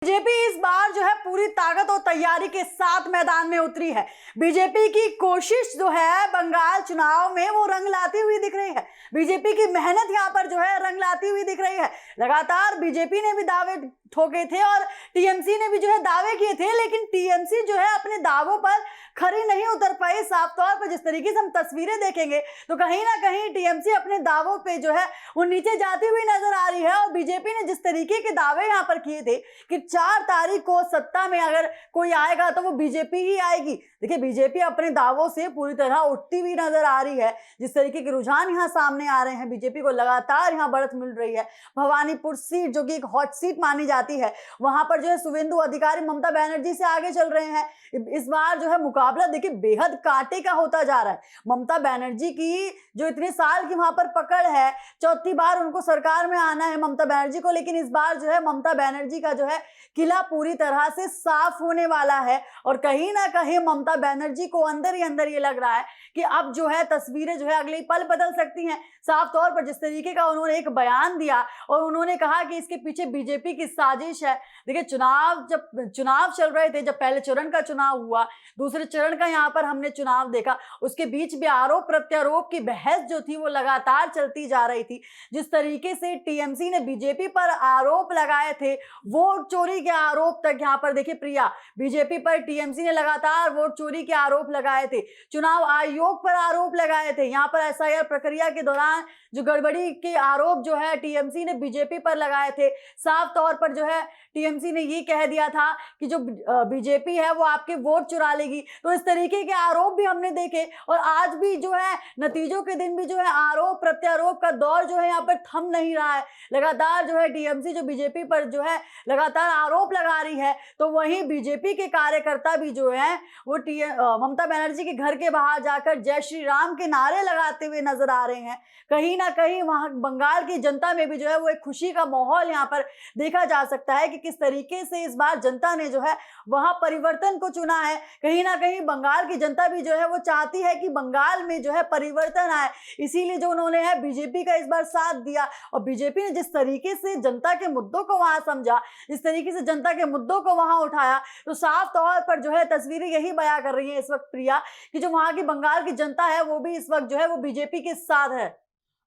BJP इस बार जो है पूरी ताकत और तैयारी के साथ मैदान में उतरी है। बीजेपी की कोशिश जो है बंगाल चुनाव में वो रंग लाती हुई दिख रही है। बीजेपी की मेहनत यहाँ पर जो है रंग लाती हुई दिख रही है। लगातार बीजेपी ने भी दावे ठोके थे और टीएमसी ने भी जो है दावे किए थे, लेकिन टीएमसी जो है अपने दावों पर खरी नहीं उतर पाई। साफ तौर पर जिस तरीके से हम तस्वीरें देखेंगे तो कहीं ना कहीं टीएमसी अपने दावों पे जो है वो नीचे जाती हुई नजर आ रही है। और बीजेपी ने जिस तरीके के दावे यहाँ पर किए थे कि 4 तारीख को सत्ता में अगर कोई आएगा तो वो बीजेपी ही आएगी। देखिए, बीजेपी अपने दावों से पूरी तरह उठती हुई नजर आ रही है। जिस तरीके के रुझान यहाँ सामने आ रहे हैं, बीजेपी को लगातार यहाँ बढ़त मिल रही है। भवानीपुर सीट जो कि एक हॉट सीट मानी जाती है, वहां पर जो है शुवेंदु अधिकारी ममता बनर्जी से आगे चल रहे हैं। इस बार जो है मुकाबला देखिए बेहद कांटे का होता जा रहा है। ममता बनर्जी की जो इतने साल की वहां पर पकड़ है, चौथी बार उनको सरकार में आना है ममता बनर्जी को, लेकिन इस बार जो है ममता बनर्जी का जो है किला पूरी तरह से साफ होने वाला है। और कहीं ना कहीं ममता बनर्जी को अंदर ही अंदर ये लग रहा है कि अब जो है तस्वीरें जो है अगले पल बदल सकती हैं। साफ तौर पर जिस तरीके का उन्होंने एक बयान दिया और उन्होंने कहा कि इसके पीछे बीजेपी की साजिश है। देखिए, जब चुनाव चल रहे थे, जब पहले चरण का चुनाव हुआ, दूसरे चरण का यहाँ पर हमने चुनाव देखा, उसके बीच भी आरोप प्रत्यारोप की बहस जो थी वो लगातार चलती जा रही थी। जिस तरीके से टीएमसी ने बीजेपी पर आरोप लगाए थे, वोट चोरी के आरोप तक यहाँ पर देखिए प्रिया, बीजेपी पर टीएमसी ने लगातार वोट चोरी के आरोप लगाए थे, चुनाव आयोग पर आरोप लगाए थे। यहाँ पर एसआईआर प्रक्रिया के दौरान जो गड़बड़ी के आरोप जो है टीएमसी ने बीजेपी पर लगाए थे। साफ तौर पर जो है टीएमसी ने ये कह दिया था कि जो बीजेपी है वो आपके वोट चुरा लेगी। तो इस तरीके के आरोप भी हमने देखे और आज भी जो है नतीजों के दिन भी जो है आरोप प्रत्यारोप का दौर जो है यहाँ पर थम नहीं रहा है। लगातार जो है टीएमसी जो बीजेपी पर जो है लगातार आरोप लगा रही है, तो वहीं बीजेपी के कार्यकर्ता भी जो है वो ममता बनर्जी के घर के बाहर जाकर जय श्री राम के नारे लगाते हुए नजर आ रहे हैं। कहीं ना कहीं वहां बंगाल की जनता में भी जो है वो एक खुशी का माहौल यहाँ पर देखा जा सकता है कि किस तरीके से इस बार जनता ने जो है वहां परिवर्तन को चुना है। कहीं ना कहीं बंगाल की जनता भी जो है वो चाहती है कि बंगाल में जो है परिवर्तन आए, इसीलिए जो उन्होंने है बीजेपी का इस बार साथ दिया। और बीजेपी ने जिस तरीके से जनता के मुद्दों को वहां समझा, जिस तरीके से जनता के मुद्दों को वहां उठाया, तो साफ तौर पर जो है तस्वीरें यही बयां कर रही है इस वक्त प्रिया कि जो वहां की बंगाल की जनता है वो भी इस वक्त जो है वो बीजेपी के साथ है।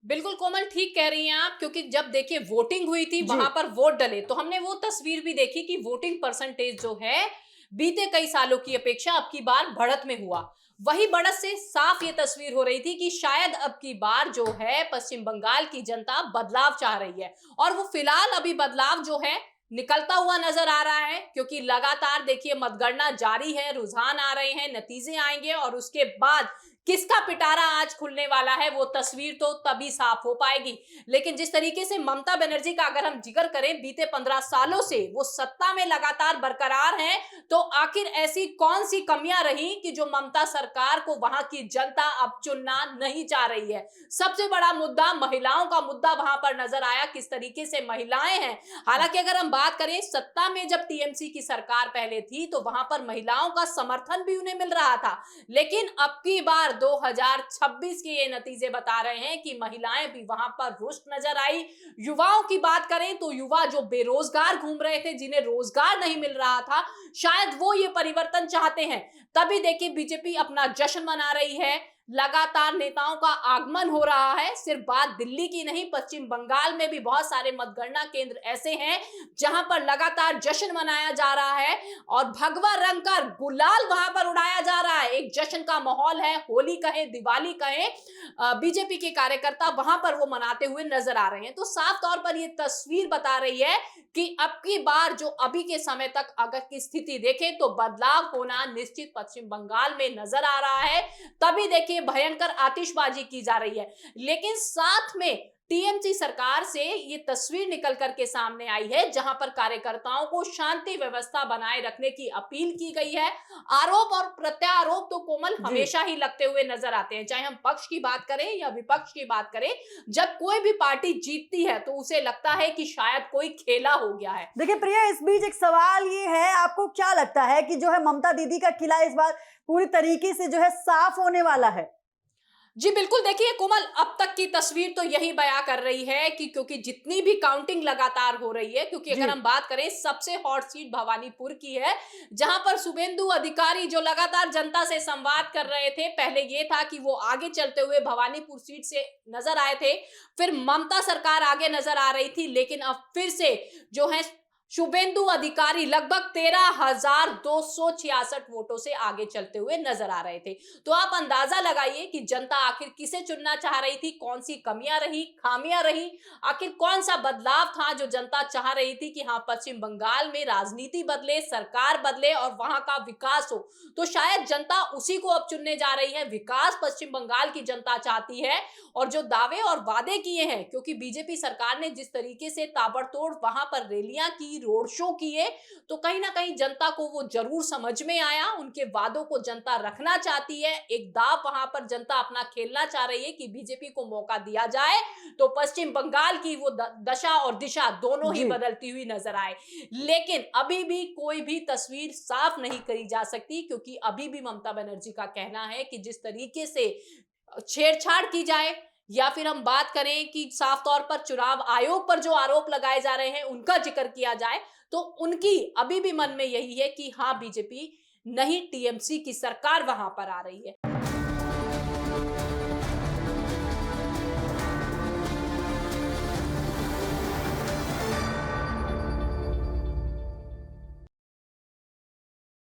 बिल्कुल कोमल, ठीक कह रही हैं आप, क्योंकि जब देखिए वोटिंग हुई थी वहां पर वोट डले तो हमने वो तस्वीर भी देखी कि वोटिंग परसेंटेज जो है बीते कई सालों की अपेक्षा अब की बार बढ़त में हुआ। वही बढ़त से साफ ये तस्वीर हो रही थी कि शायद अब की बार जो है पश्चिम बंगाल की जनता बदलाव चाह रही है। और वो फिलहाल अभी बदलाव जो है निकलता हुआ नजर आ रहा है, क्योंकि लगातार देखिए मतगणना जारी है, रुझान आ रहे हैं, नतीजे आएंगे और उसके बाद किसका पिटारा आज खुलने वाला है वो तस्वीर तो तभी साफ हो पाएगी। लेकिन जिस तरीके से ममता बनर्जी का अगर हम जिक्र करें, बीते 15 सालों से वो सत्ता में लगातार बरकरार हैं, तो आखिर ऐसी कौन सी कमियां रही कि जो ममता सरकार को वहां की जनता अब चुनना नहीं चाह रही है। सबसे बड़ा मुद्दा महिलाओं का मुद्दा वहां पर नजर आया, किस तरीके से महिलाएं हैं। हालांकि अगर हम बात करें सत्ता में जब टीएमसी की सरकार पहले थी तो वहां पर महिलाओं का समर्थन भी उन्हें मिल रहा था, लेकिन अब की बार 2026 के ये नतीजे बता रहे हैं कि महिलाएं भी वहां पर रुष्ट नजर आई। युवाओं की बात करें तो युवा जो बेरोजगार घूम रहे थे, जिन्हें रोजगार नहीं मिल रहा था, शायद वो ये परिवर्तन चाहते हैं। तभी देखिए बीजेपी अपना जश्न मना रही है, लगातार नेताओं का आगमन हो रहा है। सिर्फ बात दिल्ली की नहीं, पश्चिम बंगाल में भी बहुत सारे मतगणना केंद्र ऐसे हैं जहां पर लगातार जश्न मनाया जा रहा है और भगवा रंग का गुलाल वहां पर उड़ाया जा रहा है। एक जश्न का माहौल है, होली कहें दिवाली कहें, बीजेपी के कार्यकर्ता वहां पर वो मनाते हुए नजर आ रहे हैं। तो साफ तौर पर ये तस्वीर बता रही है कि अब की बार जो अभी के समय तक अगर की स्थिति देखें तो बदलाव होना निश्चित पश्चिम बंगाल में नजर आ रहा है। तभी देखिए भयंकर आतिशबाजी की जा रही है, लेकिन साथ में टीएमसी सरकार से ये तस्वीर निकल करके सामने आई है जहां पर कार्यकर्ताओं को शांति व्यवस्था बनाए रखने की अपील की गई है। आरोप और प्रत्यारोप तो कोमल हमेशा ही लगते हुए नजर आते हैं, चाहे हम पक्ष की बात करें या विपक्ष की बात करें। जब कोई भी पार्टी जीतती है तो उसे लगता है कि शायद कोई खेला हो गया है। देखिए प्रिया, इस बीच एक सवाल ये है, आपको क्या लगता है कि जो है ममता दीदी का किला इस बार पूरी तरीके से जो है साफ होने वाला है? जी बिल्कुल, देखिए कोमल, अब तक की तस्वीर तो यही बयां कर रही है कि क्योंकि जितनी भी काउंटिंग लगातार हो रही है, क्योंकि अगर जी। हम बात करें, सबसे हॉट सीट भवानीपुर की है, जहां पर शुभेंदु अधिकारी जो लगातार जनता से संवाद कर रहे थे। पहले ये था कि वो आगे चलते हुए भवानीपुर सीट से नजर आए थे, फिर ममता सरकार आगे नजर आ रही थी, लेकिन अब फिर से जो है शुभेंदु अधिकारी लगभग 13,266 वोटों से आगे चलते हुए नजर आ रहे थे। तो आप अंदाजा लगाइए कि जनता आखिर किसे चुनना चाह रही थी, कौन सी कमियां रही, खामियां रही, आखिर कौन सा बदलाव था जो जनता चाह रही थी कि हाँ, पश्चिम बंगाल में राजनीति बदले, सरकार बदले और वहां का विकास हो। तो शायद जनता उसी को अब चुनने जा रही है। विकास पश्चिम बंगाल की जनता चाहती है, और जो दावे और वादे किए हैं, क्योंकि बीजेपी सरकार ने जिस तरीके से ताबड़तोड़ वहां पर रैलियां की, रोड शो किए, तो कहीं ना कहीं जनता को वो जरूर समझ में आया। उनके वादों को जनता रखना चाहती है। एक दाव वहां पर जनता अपना खेलना चाह रही है कि बीजेपी को मौका दिया जाए तो पश्चिम बंगाल की वो दशा और दिशा दोनों ही जी। बदलती हुई नजर आए। लेकिन अभी भी कोई भी तस्वीर साफ नहीं करी जा सकती, क्योंकि अभी भी ममता बनर्जी का कहना है कि जिस तरीके से छेड़छाड़ की जाए, या फिर हम बात करें कि साफ तौर पर चुनाव आयोग पर जो आरोप लगाए जा रहे हैं उनका जिक्र किया जाए, तो उनकी अभी भी मन में यही है कि हाँ, बीजेपी नहीं, टीएमसी की सरकार वहां पर आ रही है।